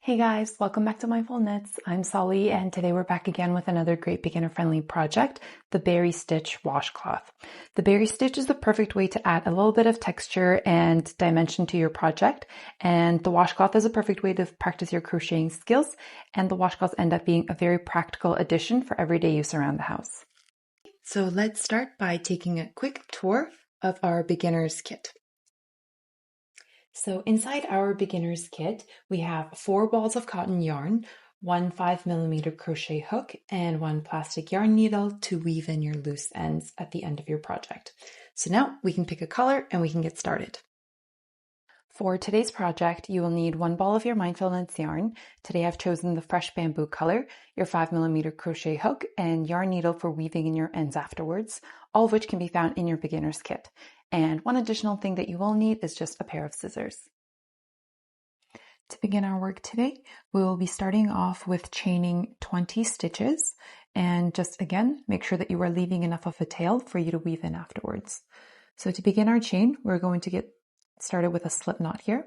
Hey guys, welcome back to Mindful Knits. I'm Solly and today we're back again with another great beginner-friendly project, the Berry Stitch washcloth. The Berry Stitch is the perfect way to add a little bit of texture and dimension to your project, and the washcloth is a perfect way to practice your crocheting skills, and the washcloths end up being a very practical addition for everyday use around the house. So let's start by taking a quick tour of our beginner's kit. So inside our beginner's kit, we have 4 balls of cotton yarn, 1 5mm crochet hook, and 1 plastic yarn needle to weave in your loose ends at the end of your project. So now we can pick a color and we can get started. For today's project, you will need 1 ball of your mindfulknits yarn. Today I've chosen the fresh bamboo color, your 5mm crochet hook, and yarn needle for weaving in your ends afterwards, all of which can be found in your beginner's kit. And one additional thing that you will need is just a pair of scissors. To begin our work today, we will be starting off with chaining 20 stitches, and just again, make sure that you are leaving enough of a tail for you to weave in afterwards. So to begin our chain, we're going to get started with a slip knot here,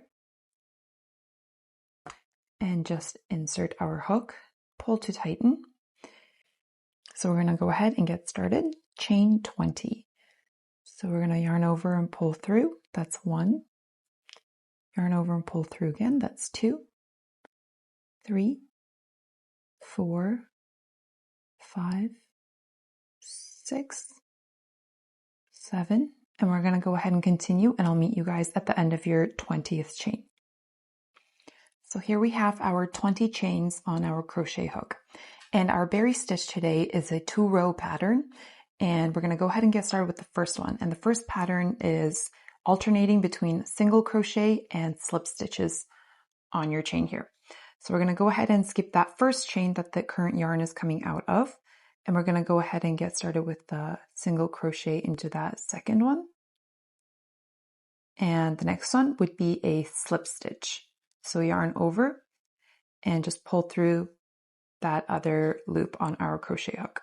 and just insert our hook, pull to tighten. So we're going to go ahead and get started. Chain 20. So we're going to yarn over and pull through, that's 1. Yarn over and pull through again, that's 2, 3, 4, 5, 6, 7, and we're going to go ahead and continue, and I'll meet you guys at the end of your 20th chain. So here we have our 20 chains on our crochet hook, and our berry stitch today is a 2-row pattern, and we're going to go ahead and get started with the first one. And the first pattern is alternating between single crochet and slip stitches on your chain here. So we're going to go ahead and skip that first chain that the current yarn is coming out of, and we're going to go ahead and get started with the single crochet into that second one. And the next one would be a slip stitch. So yarn over and just pull through that other loop on our crochet hook.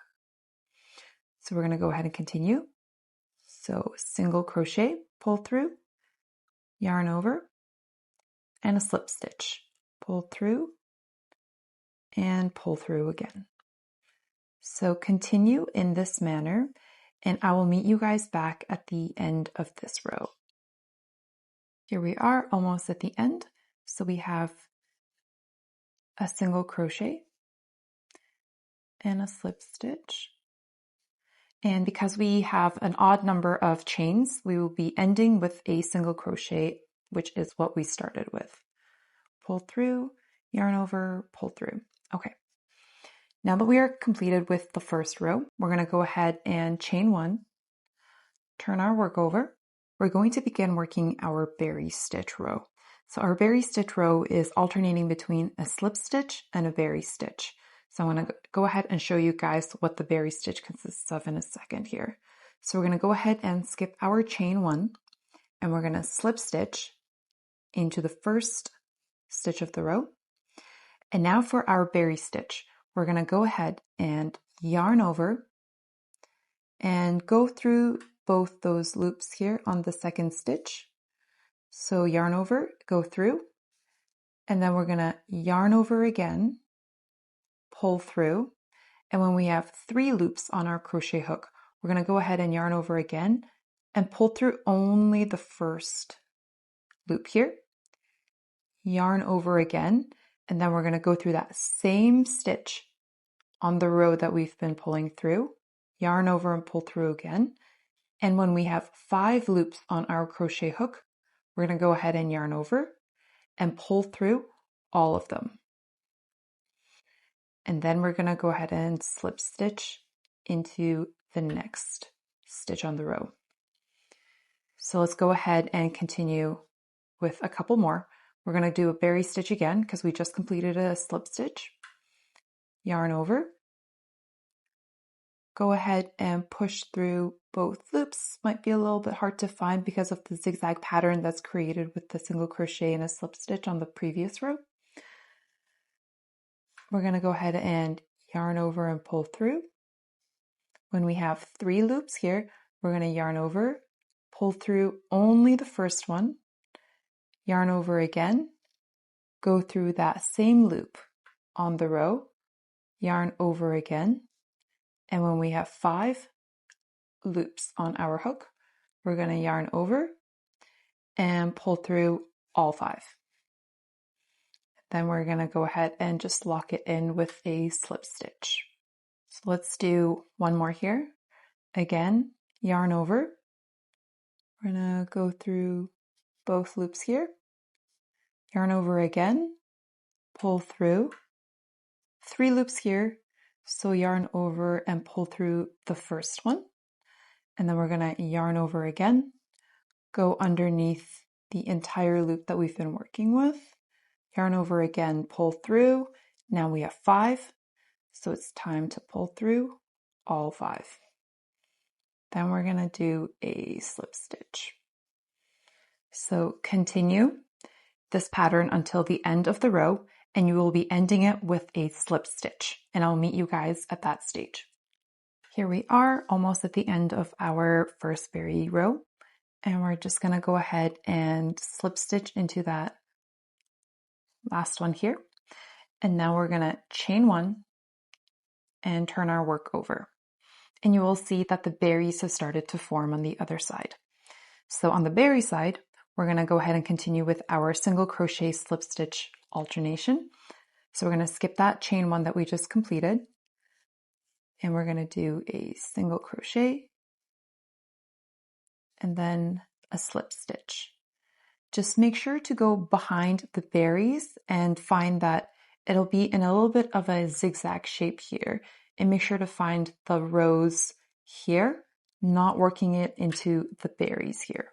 So we're going to go ahead and continue. So single crochet, pull through, yarn over, and a slip stitch. Pull through and pull through again. So continue in this manner, and I will meet you guys back at the end of this row. Here we are, almost at the end. So we have a single crochet and a slip stitch. And because we have an odd number of chains, we will be ending with a single crochet, which is what we started with. Pull through, yarn over, pull through. Okay. Now that we are completed with the first row, we're going to go ahead and chain 1, turn our work over. We're going to begin working our berry stitch row. So our berry stitch row is alternating between a slip stitch and a berry stitch. So I'm going to go ahead and show you guys what the berry stitch consists of in a second here. So we're going to go ahead and skip our chain 1, and we're going to slip stitch into the first stitch of the row. And now for our berry stitch, we're going to go ahead and yarn over and go through both those loops here on the second stitch. So yarn over, go through, and then we're going to yarn over again, pull through, and when we have 3 loops on our crochet hook, we're going to go ahead and yarn over again and pull through only the first loop here, yarn over again, and then we're going to go through that same stitch on the row that we've been pulling through, yarn over and pull through again. And when we have 5 loops on our crochet hook, we're going to go ahead and yarn over and pull through all of them. And then we're going to go ahead and slip stitch into the next stitch on the row. So let's go ahead and continue with a couple more. We're going to do a berry stitch again because we just completed a slip stitch. Yarn over. Go ahead and push through both loops. Might be a little bit hard to find because of the zigzag pattern that's created with the single crochet and a slip stitch on the previous row. We're going to go ahead and yarn over and pull through. When we have 3 loops here, we're going to yarn over, pull through only the first one, yarn over again, go through that same loop on the row, yarn over again, and when we have 5 loops on our hook, we're going to yarn over and pull through all 5. Then we're going to go ahead and just lock it in with a slip stitch. So let's do one more here. Again, yarn over. We're going to go through both loops here. Yarn over again, pull through. 3 loops here, so yarn over and pull through the first one. And then we're going to yarn over again, go underneath the entire loop that we've been working with. Yarn over again, pull through. Now we have 5, so it's time to pull through all 5. Then we're going to do a slip stitch. So continue this pattern until the end of the row, and you will be ending it with a slip stitch, and I'll meet you guys at that stage. Here we are, almost at the end of our first berry row, and we're just going to go ahead and slip stitch into that last one here. And now we're going to chain 1 and turn our work over. And you will see that the berries have started to form on the other side. So on the berry side, we're going to go ahead and continue with our single crochet slip stitch alternation. So we're going to skip that chain 1 that we just completed, and we're going to do a single crochet and then a slip stitch. Just make sure to go behind the berries and find that it'll be in a little bit of a zigzag shape here, and make sure to find the rows here, not working it into the berries here.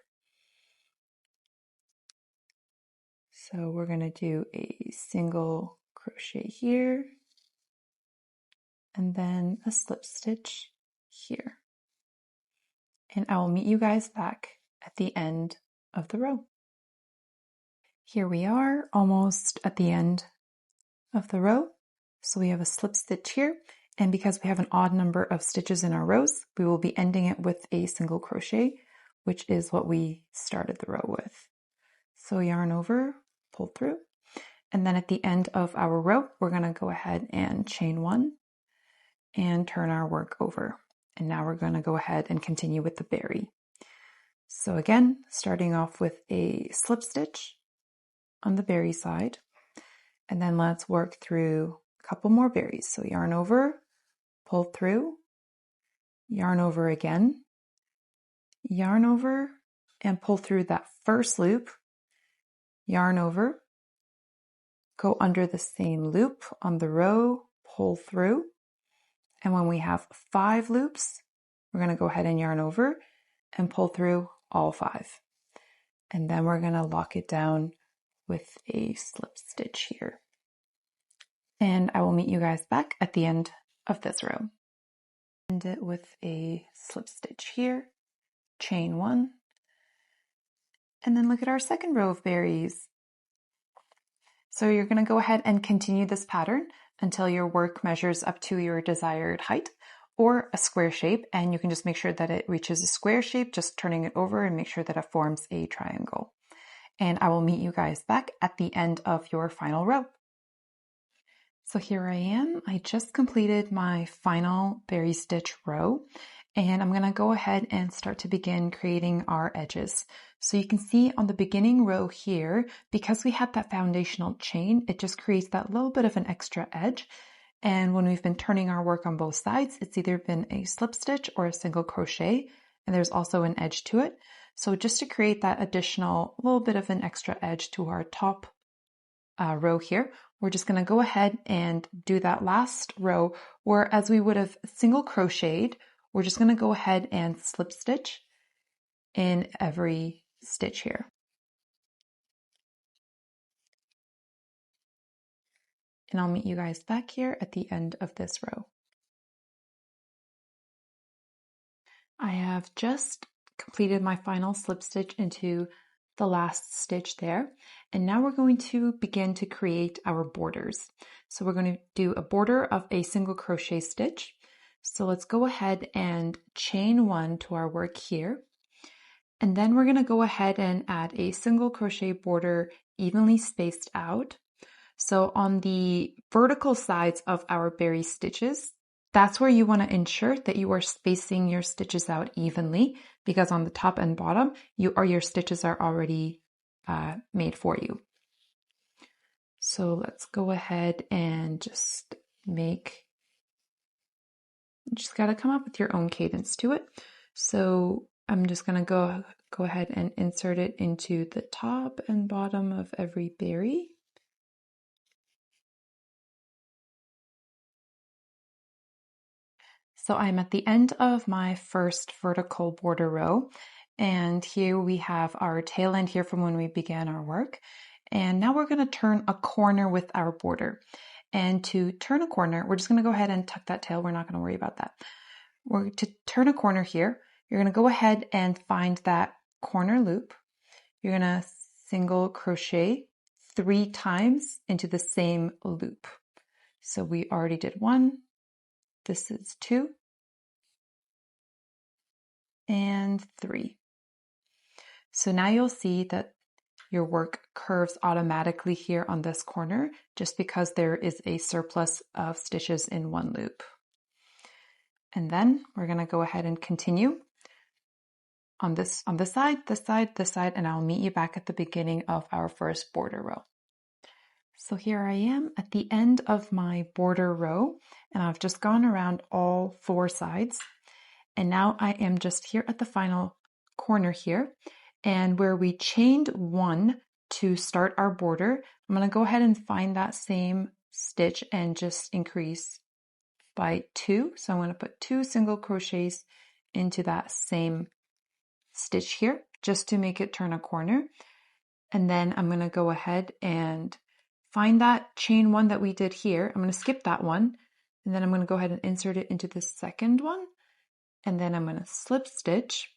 So we're going to do a single crochet here and then a slip stitch here. And I will meet you guys back at the end of the row. Here we are, almost at the end of the row. So we have a slip stitch here, and because we have an odd number of stitches in our rows, we will be ending it with a single crochet, which is what we started the row with. So yarn over, pull through, and then at the end of our row, we're going to go ahead and chain 1 and turn our work over. And now we're going to go ahead and continue with the berry. So again, starting off with a slip stitch on the berry side, and then let's work through a couple more berries. So yarn over, pull through, yarn over again, yarn over and pull through that first loop, yarn over, go under the same loop on the row, pull through, and when we have 5 loops, we're going to go ahead and yarn over and pull through all 5. And then we're going to lock it down with a slip stitch here. And I will meet you guys back at the end of this row. End it with a slip stitch here, chain 1, and then look at our second row of berries. So you're going to go ahead and continue this pattern until your work measures up to your desired height or a square shape, and you can just make sure that it reaches a square shape, just turning it over and make sure that it forms a triangle. And I will meet you guys back at the end of your final row. So here I am. I just completed my final berry stitch row, and I'm going to go ahead and start to begin creating our edges. So you can see on the beginning row here, because we had that foundational chain, it just creates that little bit of an extra edge. And when we've been turning our work on both sides, it's either been a slip stitch or a single crochet, and there's also an edge to it. So just to create that additional little bit of an extra edge to our top row here, we're just going to go ahead and do that last row where, as we would have single crocheted, we're just going to go ahead and slip stitch in every stitch here. And I'll meet you guys back here at the end of this row. I have just completed my final slip stitch into the last stitch there, and now we're going to begin to create our borders. So we're going to do a border of a single crochet stitch. So let's go ahead and chain 1 to our work here, and then we're going to go ahead and add a single crochet border evenly spaced out So on the vertical sides of our berry stitches, that's where you want to ensure that you are spacing your stitches out evenly, because on the top and bottom, your stitches are already made for you. So let's go ahead and just gotta come up with your own cadence to it. So I'm just gonna go ahead and insert it into the top and bottom of every berry. So I'm at the end of my first vertical border row, and here we have our tail end here from when we began our work. And now we're going to turn a corner with our border. And to turn a corner, we're just going to go ahead and tuck that tail. We're not going to worry about that. We're to turn a corner here. You're going to go ahead and find that corner loop. You're going to single crochet 3 times into the same loop. So we already did 1. This is 2. And 3. So now you'll see that your work curves automatically here on this corner, just because there is a surplus of stitches in one loop. And then we're going to go ahead and continue on this side, this side, and I'll meet you back at the beginning of our first border row. So here I am at the end of my border row, and I've just gone around all 4 sides. And now I am just here at the final corner here, and where we chained 1 to start our border, I'm going to go ahead and find that same stitch and just increase by 2. So I'm going to put 2 single crochets into that same stitch here just to make it turn a corner. And then I'm going to go ahead and find that chain 1 that we did here. I'm going to skip that one, and then I'm going to go ahead and insert it into the second one. And then I'm going to slip stitch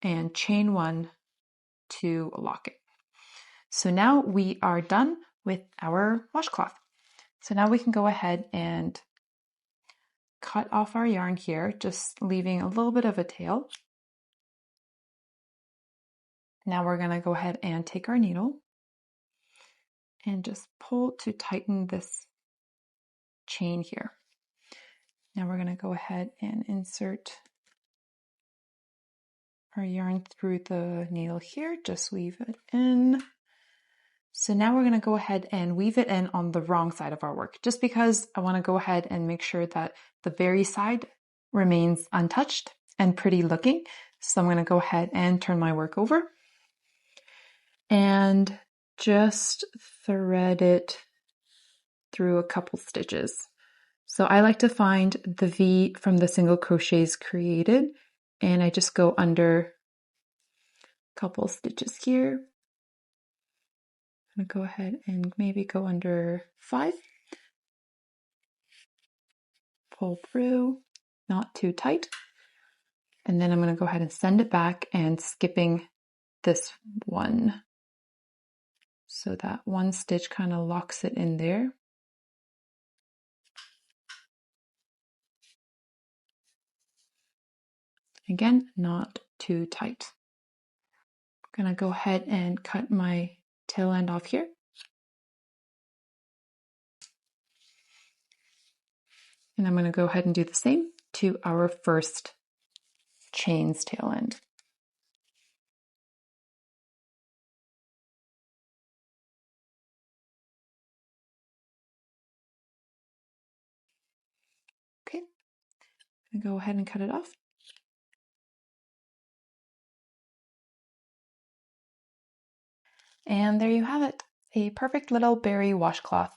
and chain 1 to lock it. So now we are done with our washcloth. So now we can go ahead and cut off our yarn here, just leaving a little bit of a tail. Now we're going to go ahead and take our needle and just pull to tighten this chain here. Now we're going to go ahead and insert our yarn through the needle here, just weave it in. So now we're going to go ahead and weave it in on the wrong side of our work, just because I want to go ahead and make sure that the berry side remains untouched and pretty looking. So I'm going to go ahead and turn my work over and just thread it through a couple stitches. So I like to find the V from the single crochets created, and I just go under a couple stitches here. I'm going to go ahead and maybe go under 5. Pull through, not too tight. And then I'm going to go ahead and send it back and skipping this one. So that one stitch kind of locks it in there. Again, not too tight. I'm going to go ahead and cut my tail end off here. And I'm going to go ahead and do the same to our first chain's tail end. Okay, I'm going to go ahead and cut it off. And there you have it, a perfect little berry washcloth.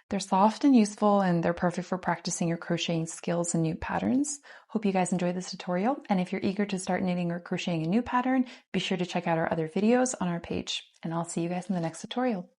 They're soft and useful, and they're perfect for practicing your crocheting skills and new patterns. Hope you guys enjoyed this tutorial, and if you're eager to start knitting or crocheting a new pattern, be sure to check out our other videos on our page, and I'll see you guys in the next tutorial.